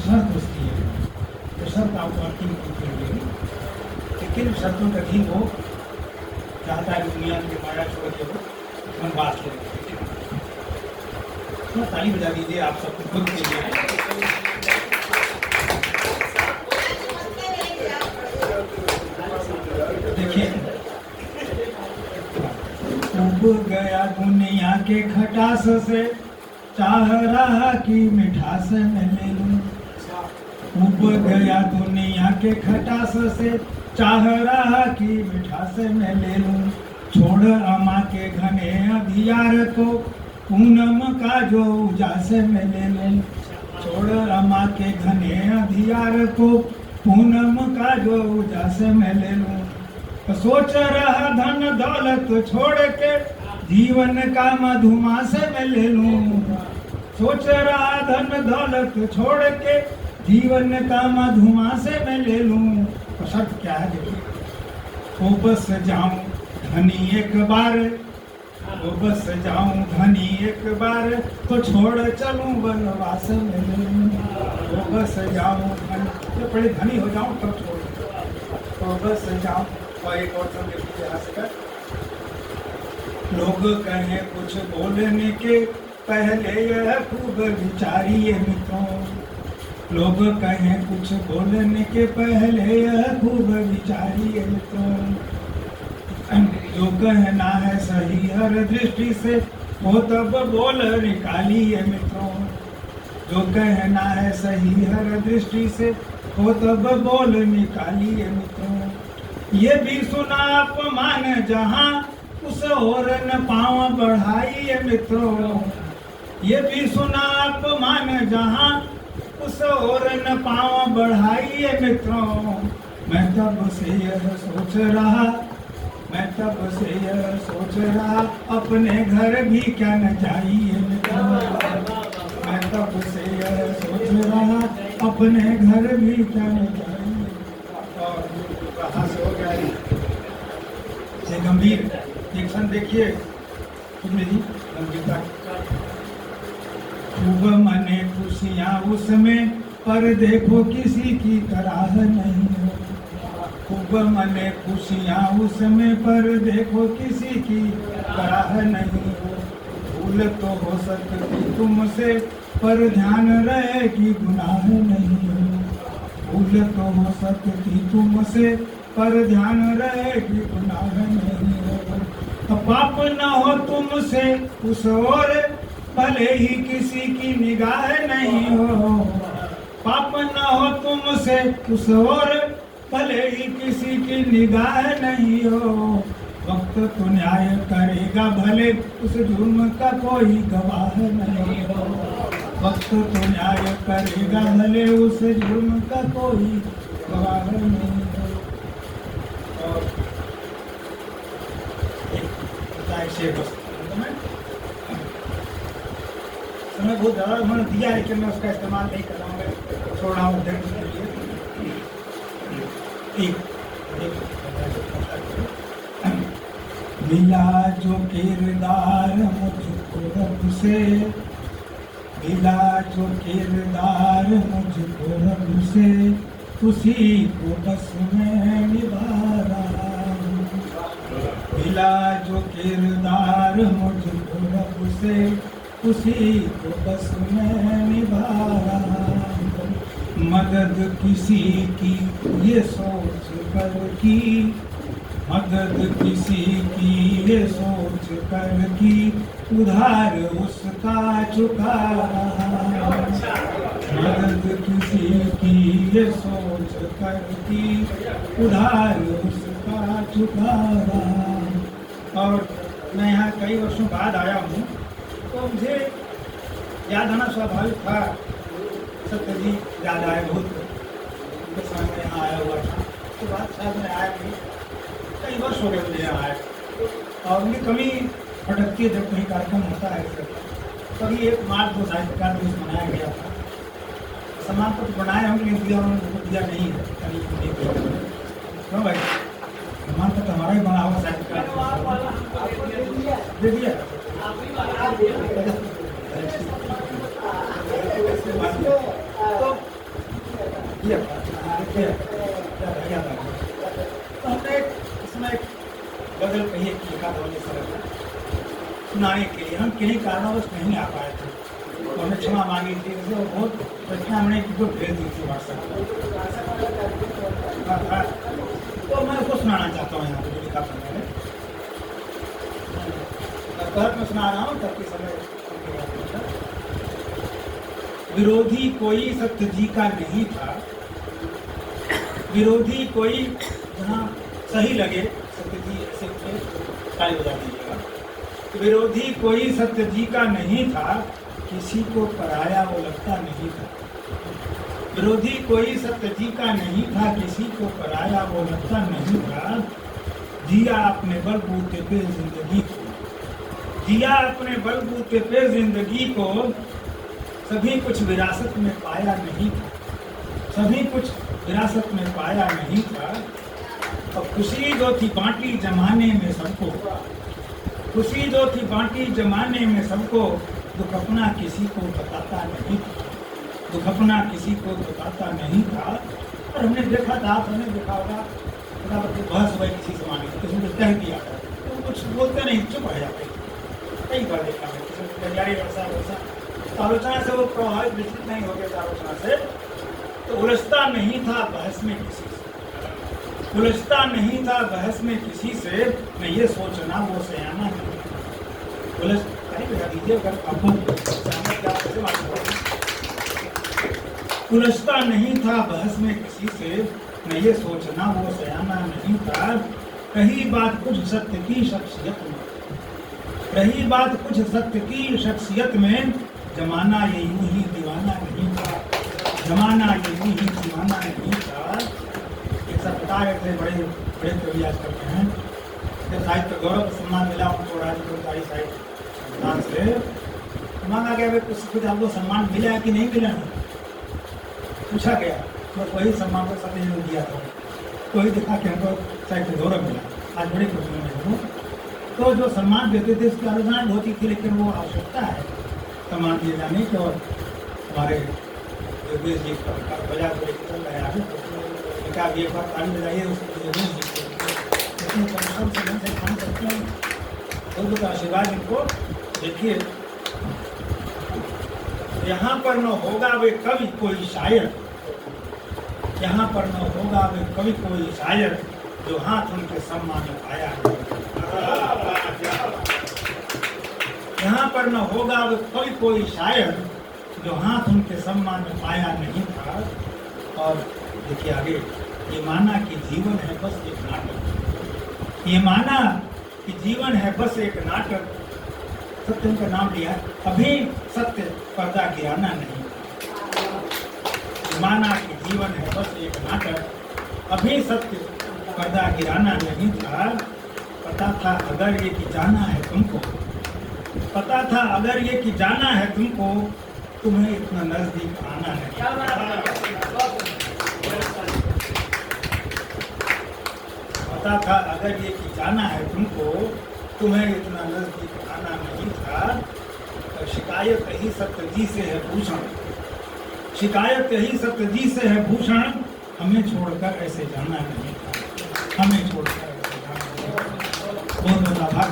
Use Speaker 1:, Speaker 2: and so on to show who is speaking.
Speaker 1: शर्त उसकी है, तो शर्त आपको अंतिम रूप से मिलेगी कि किन शर्तों के अधीन वो चाहता है दुनिया की माया छोड़ के वो वनवास ले। तो ताली बजा दीजिए आप सबको खुद के लिए। देखिए, उब गया दुनिया के खटास से, चाह रहा कि मिठास में ले लूं। उब गया दुनिया के खटास से, चाह रहा कि मिठास में ले लूं। छोड़ अमा के घने अंधियार को, पूनम का जो उजास में ले लूं। छोड़ अमा के घने अंधियार को, पूनम का जो उजास में ले लूं। तो सोच रहा धन दौलत छोड़ के, जीवन का मधुमास में ले लूं। सोच रहा धन दौलत छोड़ के, जीवन का मधुमास में ले लूं। तो शर्त क्या है देखिए, तो बस जाऊं धनी एक बार, तो बस जाऊं धनी एक बार, तो छोड़ चलूं वनवास में ले लूं। तो बस जाऊं धनी, तो पहले धनी हो जाऊं तब छोड़, तो बस जाऊं। और एक और सब देखिए यहाँ से कर, लोग कहें कुछ बोलने के पहले यह खूब विचारिए मित्रों। लोग कहें कुछ बोलने के पहले यह खूब विचारिए मित्रों। जो कहना है सही हर दृष्टि से, वो तब बोल निकालिए मित्रों। जो कहना है सही हर दृष्टि से, वो तब बोल निकालिए मित्रों। ये भी सुना अपमान जहां, उस और न पाँव बढ़ाइए मित्रों। ये भी सुना अपमान जहां, उस और न पाँव बढ़ाइए मित्रों। मैं तब से यह सोच रहा, मैं तब से यह सोच रहा, अपने घर भी क्या न जाइए मित्रों। मैं तब से यह सोच रहा, अपने घर भी क्या न जाइए। और कहाँ से हो गया ये गंभीर एक्शन देखिए जी, गंभीरता। खूब मने खुशियाँ उसमें, पर देखो किसी की कराह नहीं हो। खूब मने खुशियाँ उसमें, पर देखो किसी की कराह नहीं हो। भूल तो हो सकती तुमसे, पर ध्यान रहे कि गुनाह नहीं हो। भूल तो हो सकती तुमसे, पर ध्यान रहे कि गुनाह नहीं हो। तो पाप न हो तुमसे उस ओर, भले ही किसी की निगाह नहीं हो। पाप न हो तुमसे उस ओर, भले ही किसी की निगाह नहीं हो। वक्त तो न्याय करेगा भले, उस जुर्म का कोई गवाह नहीं हो। वक्त तो न्याय करेगा भले, उस जुर्म का कोई गवाह नहीं हो। और समय बहुत ज़्यादा उन्होंने दिया है, लेकिन मैं उसका इस्तेमाल नहीं कर रहा हूँ, मैं छोड़ रहा हूँ अध्यक्ष के लिए। मिला जो किरदार मुझको रब से, मिला जो किरदार मुझको रब से, उसी को बस मैं निभा रहा हूँ। मिला जो किरदार मुझको रब से, उसी को बस मैं निभा रहा हूँ। मदद किसी की ये सोच कर की, मदद किसी की ये सोच कर की, उधार उसका चुका रहा। मदद किसी की ये सोच कर की, उधार उसका चुका रहा। और मैं यहाँ कई वर्षों बाद आया हूँ, तो मुझे याद आना स्वाभाविक था। सत्य जी याद आए बहुत, उनके समय में यहाँ आया हुआ था। उसके बाद शायद मैं आया नहीं, कई वर्ष हो गए मुझे यहाँ आए। और उनकी कमी भटकती है जब कहीं कार्यक्रम होता है। कभी 1 मार्च 2 साहित्यकार दिवस मनाया गया था, सम्मान पत्र बनाए होंगे, लेकिन दिया उन्होंने दिया नहीं है। क्यों भाई, सम्मान पत्र हमारा ही बना हुआ साहित्यकार दे दिया। तो ये भैया था। तो हमने इसमें एक गजल कही एक लिखा था मुझे सर सुनाने के लिए। हम किन्हीं कारणवश नहीं आ पाए थे, तो हमने क्षमा मांगी थी। वो बहुत रचना हमने किसी भेज दी थी व्हाट्सएप। तो मैं उसको सुनाना चाहता हूँ यहाँ पे जो लिखा था मैंने। मैं सुना रहा हूँ ताकि समय। विरोधी कोई सत्य जी का नहीं था, विरोधी कोई जहाँ सही लगे सत्य जी ऐसे ताली बजा दीजिएगा। विरोधी कोई सत्य जी का नहीं था, किसी को पराया वो लगता नहीं था। विरोधी कोई सत्य जी का नहीं था, किसी को पराया वो लगता नहीं था। जिया अपने बलबूते पे जिंदगी को, जिया अपने बलबूते पे जिंदगी को, सभी कुछ विरासत में पाया नहीं था, सभी कुछ विरासत में पाया नहीं था। और खुशी जो थी बांटी जमाने में सबको, खुशी जो थी बांटी जमाने में सबको, दुख अपना किसी को बताता नहीं था, दुख अपना किसी को बताता नहीं था। और हमने देखा था, हमने देखा होगा बहस हुई किसी समाज में, किसी ने कह दिया था तो कुछ बोलते नहीं, चुप रह जाते। कई बार देखा है किसी वैसा वैसा आलोचना से वो प्रभावित विचलित नहीं हो गया आलोचना से। तो उलझता नहीं था बहस में किसी से, उलझता नहीं था बहस में किसी से, मैं ये सोचना वो सयाना नहीं। उलझ बता दीजिए अगर आपको उलझता नहीं था बहस में किसी से, मैं ये सोचना वो सयाना नहीं था। रही बात कुछ सत्य की शख्सियत में, रही बात कुछ सत्य की शख्सियत में, जमाना ये यूं ही दीवाना नहीं था, जमाना ये यूं ही दीवाना नहीं था। एक सब बता रहे थे बड़े बड़े कवि आज करते हैं, जब साहित्य गौरव सम्मान मिला उनको राजकोटारी साहित्य से मांगा गया भाई कुछ आपको सम्मान मिला है कि नहीं मिला है, पूछा गया तो वही सम्मान को सभी ने दिया था। तो वही देखा कि हमको साहित्य गौरव मिला। आज बड़ी खुशी में हूँ। तो जो सम्मान देते थे उसकी आलोचना होती थी, लेकिन वो आवश्यकता है सम्मान दिए जाने की। और हमारे योगेश जी का बजा को चल रहा है आगे, तो एक बार ताली बजाइए उसको योगेश जी को परिश्रम से काम करते हैं, बहुत का आशीर्वाद इनको। देखिए यहाँ पर न होगा वे कवि कोई शायर, यहाँ पर न होगा वे कवि कोई शायर, जो हाथ उनके सम्मान में पाया है। यहाँ पर न होगा वे कवि कोई शायर, जो हाथ उनके सम्मान में पाया नहीं था। और देखिए आगे, ये माना कि जीवन है बस एक नाटक, ये माना कि जीवन है बस एक नाटक, सत्य उनका नाम लिया, अभी सत्य पर्दा गिराना नहीं। माना कि जीवन है बस एक नाटक, अभी सत्य पर्दा गिराना नहीं था। पता था अगर ये कि जाना है तुमको, पता था अगर ये कि जाना है तुमको, तुम्हें इतना नजदीक आना नहीं। पता था अगर ये कि जाना है तुमको, तुम्हें इतना नजदीक आना नहीं था। और शिकायत ही सत्य जी से है भूषण, शिकायत ही सत्य जी से है भूषण, हमें छोड़कर ऐसे जाना नहीं था, हमें छोड़कर ऐसे जाना नहीं था। बहुत बहुत आभार।